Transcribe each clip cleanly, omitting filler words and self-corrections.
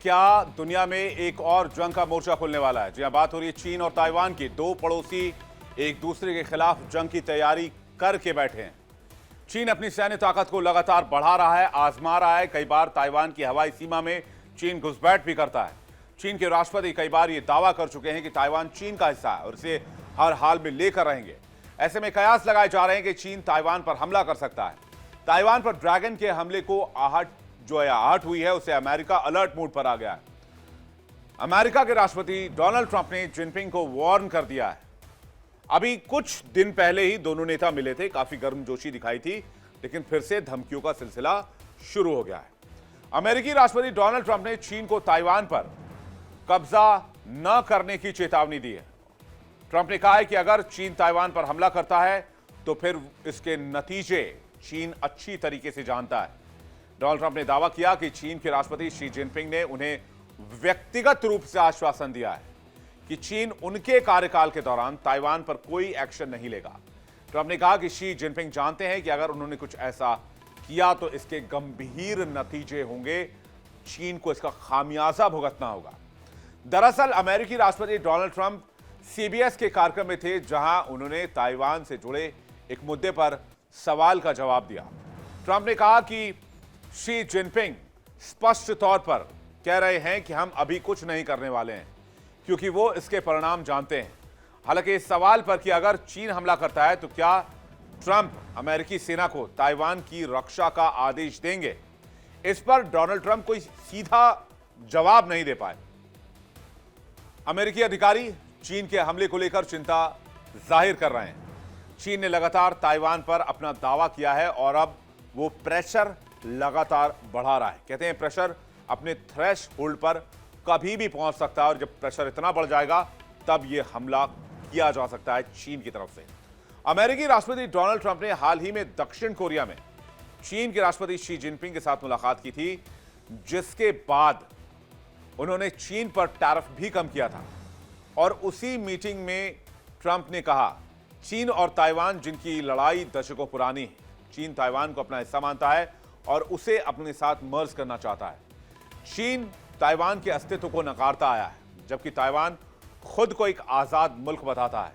क्या दुनिया में एक और जंग का मोर्चा खुलने वाला है? जी हां, बात हो रही है चीन और ताइवान की। दो पड़ोसी एक दूसरे के खिलाफ जंग की तैयारी करके बैठे हैं। चीन अपनी सैन्य ताकत को लगातार बढ़ा रहा है, आजमा रहा है। कई बार ताइवान की हवाई सीमा में चीन घुसपैठ भी करता है। चीन के राष्ट्रपति कई बार ये दावा कर चुके हैं कि ताइवान चीन का हिस्सा है और इसे हर हाल में लेकर रहेंगे। ऐसे में कयास लगाए जा रहे हैं कि चीन ताइवान पर हमला कर सकता है। ताइवान पर ड्रैगन के हमले को आहट हुई है, उसे अमेरिका अलर्ट मोड पर आ गया है। अमेरिका के राष्ट्रपति डोनाल्ड ट्रंप ने जिनपिंग को वार्न कर दिया है। अभी कुछ दिन पहले ही दोनों नेता मिले थे, काफी गर्मजोशी दिखाई थी, लेकिन फिर से धमकियों का सिलसिला शुरू हो गया है। अमेरिकी राष्ट्रपति डोनाल्ड ट्रंप ने चीन को ताइवान पर कब्जा न करने की चेतावनी दी है। ट्रंप ने कहा है कि अगर चीन ताइवान पर हमला करता है तो फिर इसके नतीजे चीन अच्छी तरीके से जानता है। डोनाल्ड ट्रंप ने दावा किया कि चीन के राष्ट्रपति शी जिनपिंग ने उन्हें व्यक्तिगत रूप से आश्वासन दिया है कि चीन उनके कार्यकाल के दौरान ताइवान पर कोई एक्शन नहीं लेगा। ट्रंप ने कहा कि शी जिनपिंग जानते हैं कि अगर उन्होंने कुछ ऐसा किया तो इसके गंभीर नतीजे होंगे, चीन को इसका खामियाजा भुगतना होगा। दरअसल अमेरिकी राष्ट्रपति डोनाल्ड ट्रंप सीबीएस के कार्यक्रम में थे, जहां उन्होंने ताइवान से जुड़े एक मुद्दे पर सवाल का जवाब दिया। ट्रंप ने कहा कि शी जिनपिंग स्पष्ट तौर पर कह रहे हैं कि हम अभी कुछ नहीं करने वाले हैं, क्योंकि वो इसके परिणाम जानते हैं। हालांकि इस सवाल पर कि अगर चीन हमला करता है तो क्या ट्रंप अमेरिकी सेना को ताइवान की रक्षा का आदेश देंगे, इस पर डोनाल्ड ट्रंप कोई सीधा जवाब नहीं दे पाए। अमेरिकी अधिकारी चीन के हमले को लेकर चिंता जाहिर कर रहे हैं। चीन ने लगातार ताइवान पर अपना दावा किया है और अब वो प्रेशर लगातार बढ़ा रहा है। कहते हैं प्रेशर अपने थ्रेश होल्ड पर कभी भी पहुंच सकता है और जब प्रेशर इतना बढ़ जाएगा तब यह हमला किया जा सकता है चीन की तरफ से। अमेरिकी राष्ट्रपति डोनाल्ड ट्रंप ने हाल ही में दक्षिण कोरिया में चीन के राष्ट्रपति शी जिनपिंग के साथ मुलाकात की थी, जिसके बाद उन्होंने चीन पर टैरिफ भी कम किया था। और उसी मीटिंग में ट्रंप ने कहा, चीन और ताइवान जिनकी लड़ाई दशकों पुरानी है, चीन ताइवान को अपना हिस्सा मानता है और उसे अपने साथ मर्ज करना चाहता है। चीन ताइवान के अस्तित्व को नकारता आया है, जबकि ताइवान खुद को एक आजाद मुल्क बताता है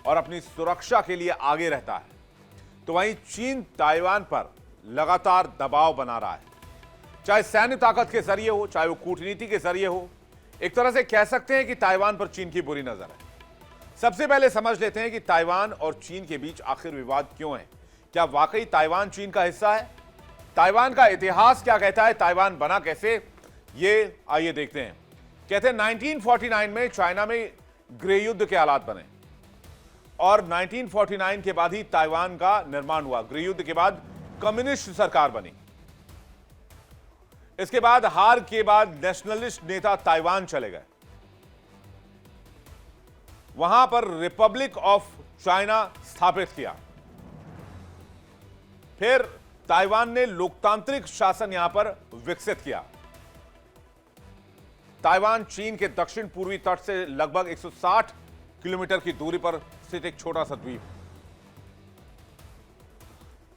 और अपनी सुरक्षा के लिए आगे रहता है। तो वहीं चीन ताइवान पर लगातार दबाव बना रहा है, चाहे सैन्य ताकत के जरिए हो, चाहे वो कूटनीति के जरिए हो। एक तरह से कह सकते हैं कि ताइवान पर चीन की बुरी नजर है। सबसे पहले समझ लेते हैं कि ताइवान और चीन के बीच आखिर विवाद क्यों है। क्या वाकई ताइवान चीन का हिस्सा है? ताइवान का इतिहास क्या कहता है? ताइवान बना कैसे, ये आइए देखते हैं। कहते हैं 1949 में चाइना में गृह युद्ध के हालात बने और 1949 के बाद ही ताइवान का निर्माण हुआ। गृह युद्ध के बाद कम्युनिस्ट सरकार बनी। इसके बाद हार के बाद नेशनलिस्ट नेता ताइवान चले गए, वहां पर रिपब्लिक ऑफ चाइना स्थापित किया। फिर ताइवान ने लोकतांत्रिक शासन यहां पर विकसित किया। ताइवान चीन के दक्षिण पूर्वी तट से लगभग 160 किलोमीटर की दूरी पर स्थित एक छोटा सा द्वीप।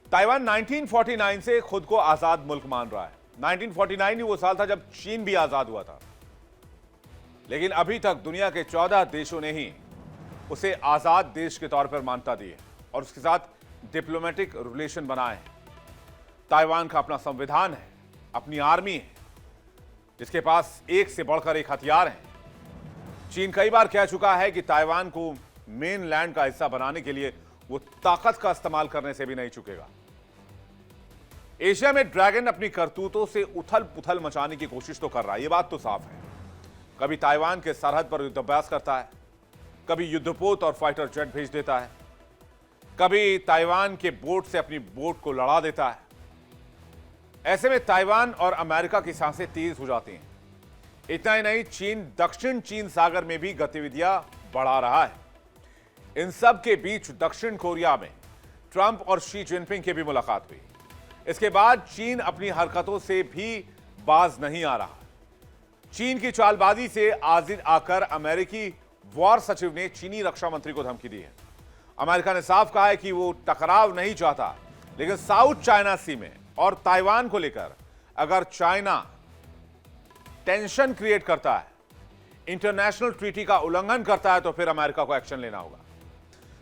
ताइवान 1949 से खुद को आजाद मुल्क मान रहा है। 1949 ही वो साल था जब चीन भी आजाद हुआ था, लेकिन अभी तक दुनिया के 14 देशों ने ही उसे आजाद देश के तौर पर मान्यता दी है और उसके साथ डिप्लोमेटिक रिलेशन बनाए हैं। ताइवान का अपना संविधान है, अपनी आर्मी है, जिसके पास एक से बढ़कर एक हथियार हैं। चीन कई बार कह चुका है कि ताइवान को मेनलैंड का हिस्सा बनाने के लिए वो ताकत का इस्तेमाल करने से भी नहीं चुकेगा। एशिया में ड्रैगन अपनी करतूतों से उथल पुथल मचाने की कोशिश तो कर रहा है, ये बात तो साफ है। कभी ताइवान के सरहद पर युद्धाभ्यास करता है, कभी युद्धपोत और फाइटर जेट भेज देता है, कभी ताइवान के बोट से अपनी बोट को लड़ा देता है। ऐसे में ताइवान और अमेरिका की सांसें तेज हो जाती हैं। इतना ही नहीं, चीन दक्षिण चीन सागर में भी गतिविधियां बढ़ा रहा है। इन सब के बीच दक्षिण कोरिया में ट्रंप और शी जिनपिंग की भी मुलाकात हुई। इसके बाद चीन अपनी हरकतों से भी बाज नहीं आ रहा। चीन की चालबाजी से आजिर आकर अमेरिकी वॉर सचिव ने चीनी रक्षा मंत्री को धमकी दी है। अमेरिका ने साफ कहा है कि वो टकराव नहीं चाहता, लेकिन साउथ चाइना सी में और ताइवान को लेकर अगर चाइना टेंशन क्रिएट करता है, इंटरनेशनल ट्रीटी का उल्लंघन करता है, तो फिर अमेरिका को एक्शन लेना होगा।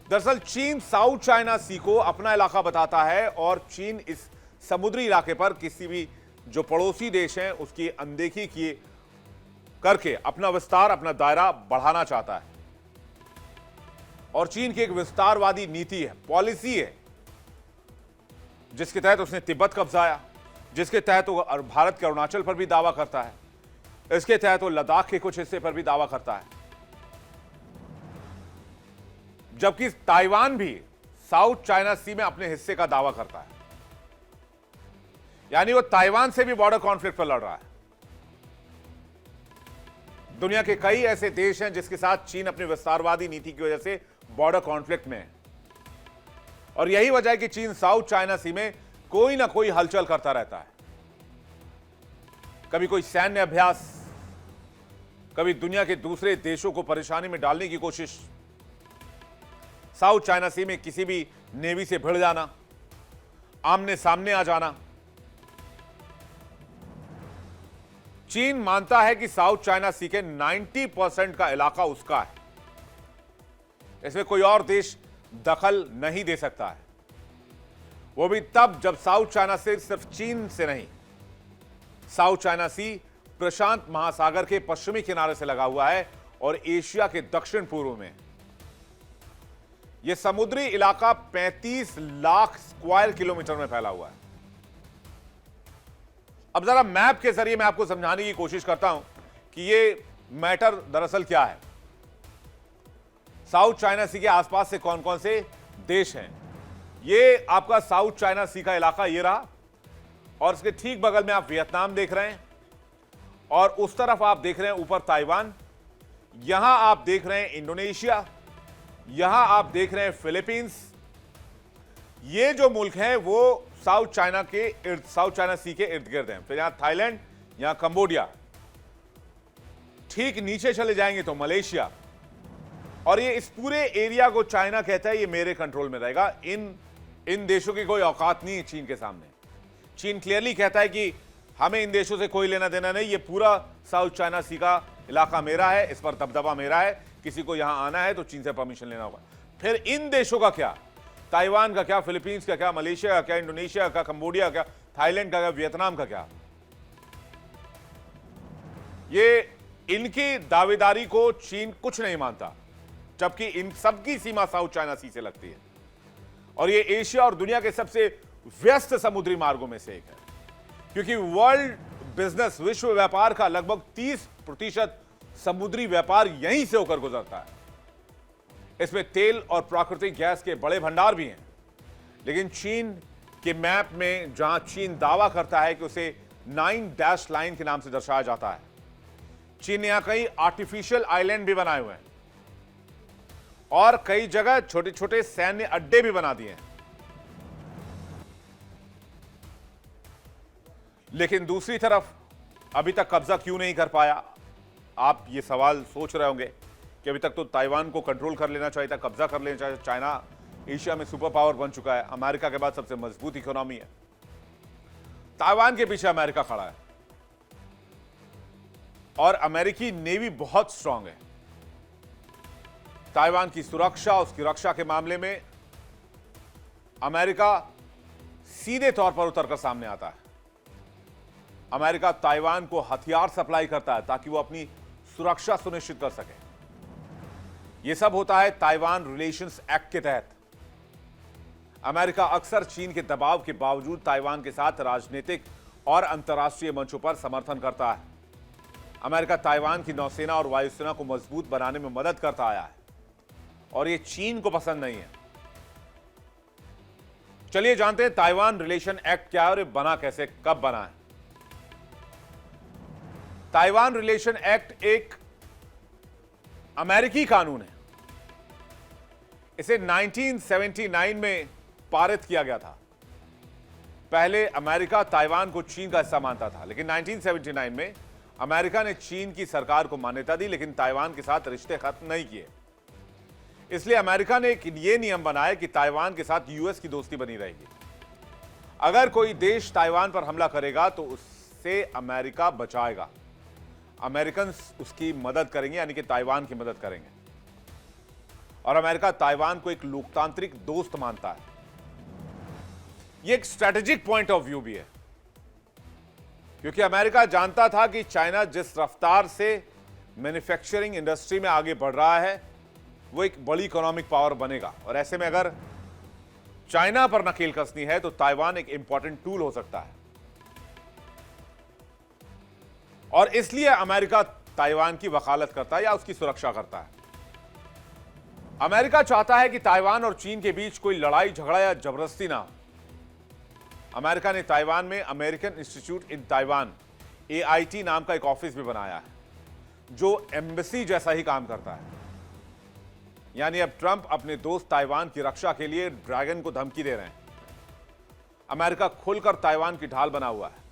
दरअसल चीन साउथ चाइना सी को अपना इलाका बताता है और चीन इस समुद्री इलाके पर किसी भी जो पड़ोसी देश हैं उसकी अनदेखी किए करके अपना विस्तार, अपना दायरा बढ़ाना चाहता है। और चीन की एक विस्तारवादी नीति है, पॉलिसी है, जिसके तहत उसने तिब्बत कब्जाया, जिसके तहत वो भारत के अरुणाचल पर भी दावा करता है, इसके तहत वो लद्दाख के कुछ हिस्से पर भी दावा करता है, जबकि ताइवान भी साउथ चाइना सी में अपने हिस्से का दावा करता है। यानी वो ताइवान से भी बॉर्डर कॉन्फ्लिक्ट पर लड़ रहा है। दुनिया के कई ऐसे देश हैं जिसके साथ चीन अपनी विस्तारवादी नीति की वजह से बॉर्डर कॉन्फ्लिक्ट में है, और यही वजह है कि चीन साउथ चाइना सी में कोई ना कोई हलचल करता रहता है। कभी कोई सैन्य अभ्यास, कभी दुनिया के दूसरे देशों को परेशानी में डालने की कोशिश, साउथ चाइना सी में किसी भी नेवी से भिड़ जाना, आमने सामने आ जाना। चीन मानता है कि साउथ चाइना सी के 90% का इलाका उसका है, इसमें कोई और देश दखल नहीं दे सकता है। वो भी तब जब साउथ चाइना सी सिर्फ चीन से नहीं, साउथ चाइना सी प्रशांत महासागर के पश्चिमी किनारे से लगा हुआ है और एशिया के दक्षिण पूर्व में। यह समुद्री इलाका 35 लाख स्क्वायर किलोमीटर में फैला हुआ है। अब जरा मैप के जरिए मैं आपको समझाने की कोशिश करता हूं कि यह मैटर दरअसल क्या है। साउथ चाइना सी के आसपास से कौन कौन से देश हैं। ये आपका साउथ चाइना सी का इलाका ये रहा, और इसके ठीक बगल में आप वियतनाम देख रहे हैं, और उस तरफ आप देख रहे हैं ऊपर ताइवान, यहां आप देख रहे हैं इंडोनेशिया, यहां आप देख रहे हैं फिलीपींस। ये जो मुल्क हैं वो साउथ चाइना सी के इर्द गिर्द हैं। फिर यहां थाईलैंड, यहां कंबोडिया, ठीक नीचे चले जाएंगे तो मलेशिया, और ये इस पूरे एरिया को चाइना कहता है ये मेरे कंट्रोल में रहेगा। इन देशों की कोई औकात नहीं है चीन के सामने। चीन क्लियरली कहता है कि हमें इन देशों से कोई लेना देना नहीं, ये पूरा साउथ चाइना सी का इलाका मेरा है, इस पर दबदबा मेरा है, किसी को यहां आना है तो चीन से परमिशन लेना होगा। फिर इन देशों का क्या, ताइवान का क्या, फिलीपींस का क्या, मलेशिया का क्या, इंडोनेशिया का, कंबोडिया का, थाईलैंड का क्या, वियतनाम का क्या। ये इनकी दावेदारी को चीन कुछ नहीं मानता, जबकि इन सबकी सीमा साउथ चाइना सी से लगती है, और ये एशिया और दुनिया के सबसे व्यस्त समुद्री मार्गों में से एक है, क्योंकि वर्ल्ड बिजनेस, विश्व व्यापार का लगभग 30% समुद्री व्यापार यहीं से होकर गुजरता है। इसमें तेल और प्राकृतिक गैस के बड़े भंडार भी हैं, लेकिन चीन के मैप में जहां चीन दावा करता है कि उसे 9 डैश लाइन के नाम से दर्शाया जाता है, चीन ने यहां कई आर्टिफिशियल आइलैंड भी बनाए हुए हैं और कई जगह छोटे छोटे सैन्य अड्डे भी बना दिए हैं। लेकिन दूसरी तरफ अभी तक कब्जा क्यों नहीं कर पाया? आप ये सवाल सोच रहे होंगे कि अभी तक तो ताइवान को कंट्रोल कर लेना चाहिए था, कब्जा कर लेना चाहिए। चाइना एशिया में सुपर पावर बन चुका है, अमेरिका के बाद सबसे मजबूत इकोनॉमी है। ताइवान के पीछे अमेरिका खड़ा है और अमेरिकी नेवी बहुत स्ट्रांग है। ताइवान की सुरक्षा, उसकी रक्षा के मामले में अमेरिका सीधे तौर पर उतरकर सामने आता है। अमेरिका ताइवान को हथियार सप्लाई करता है ताकि वो अपनी सुरक्षा सुनिश्चित कर सके। यह सब होता है ताइवान रिलेशंस एक्ट के तहत। अमेरिका अक्सर चीन के दबाव के बावजूद ताइवान के साथ राजनीतिक और अंतर्राष्ट्रीय मंचों पर समर्थन करता है। अमेरिका ताइवान की नौसेना और वायुसेना को मजबूत बनाने में मदद करता आया है और यह चीन को पसंद नहीं है। चलिए जानते हैं ताइवान रिलेशन एक्ट क्या है और बना कैसे, कब बना है। ताइवान रिलेशन एक्ट एक अमेरिकी कानून है। इसे 1979 में पारित किया गया था। पहले अमेरिका ताइवान को चीन का हिस्सा मानता था, लेकिन 1979 में अमेरिका ने चीन की सरकार को मान्यता दी, लेकिन ताइवान के साथ रिश्ते खत्म नहीं किए। इसलिए अमेरिका ने यह नियम बनाया कि ताइवान के साथ यूएस की दोस्ती बनी रहेगी। अगर कोई देश ताइवान पर हमला करेगा तो उससे अमेरिका बचाएगा। अमेरिकन उसकी मदद करेंगे, यानी कि ताइवान की मदद करेंगे। और अमेरिका ताइवान को एक लोकतांत्रिक दोस्त मानता है। यह एक स्ट्रेटेजिक पॉइंट ऑफ व्यू भी है, क्योंकि अमेरिका जानता था कि चाइना जिस रफ्तार से मैन्युफैक्चरिंग इंडस्ट्री में आगे बढ़ रहा है वो एक बड़ी इकोनॉमिक पावर बनेगा, और ऐसे में अगर चाइना पर नकेल कसनी है तो ताइवान एक इंपॉर्टेंट टूल हो सकता है। और इसलिए अमेरिका ताइवान की वकालत करता है या उसकी सुरक्षा करता है। अमेरिका चाहता है कि ताइवान और चीन के बीच कोई लड़ाई झगड़ा या जबरदस्ती ना हो। अमेरिका ने ताइवान में American institute in Taiwan AIT नाम का एक ऑफिस भी बनाया है, जो एम्बेसी जैसा ही काम करता है। यानी अब ट्रंप अपने दोस्त ताइवान की रक्षा के लिए ड्रैगन को धमकी दे रहे हैं। अमेरिका खुलकर ताइवान की ढाल बना हुआ है,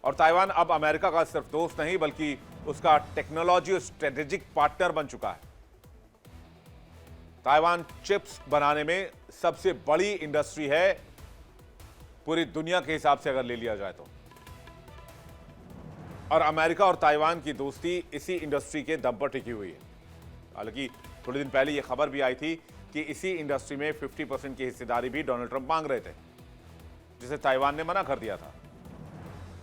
और ताइवान अब अमेरिका का सिर्फ दोस्त नहीं बल्कि उसका टेक्नोलॉजी और स्ट्रेटेजिक पार्टनर बन चुका है। ताइवान चिप्स बनाने में सबसे बड़ी इंडस्ट्री है पूरी दुनिया के हिसाब से अगर ले लिया जाए तो, और अमेरिका और ताइवान की दोस्ती इसी इंडस्ट्री के दम पर टिकी हुई है। हालांकि थोड़े दिन पहले यह खबर भी आई थी कि इसी इंडस्ट्री में 50% की हिस्सेदारी भी डोनाल्ड ट्रंप मांग रहे थे, जिसे ताइवान ने मना कर दिया था।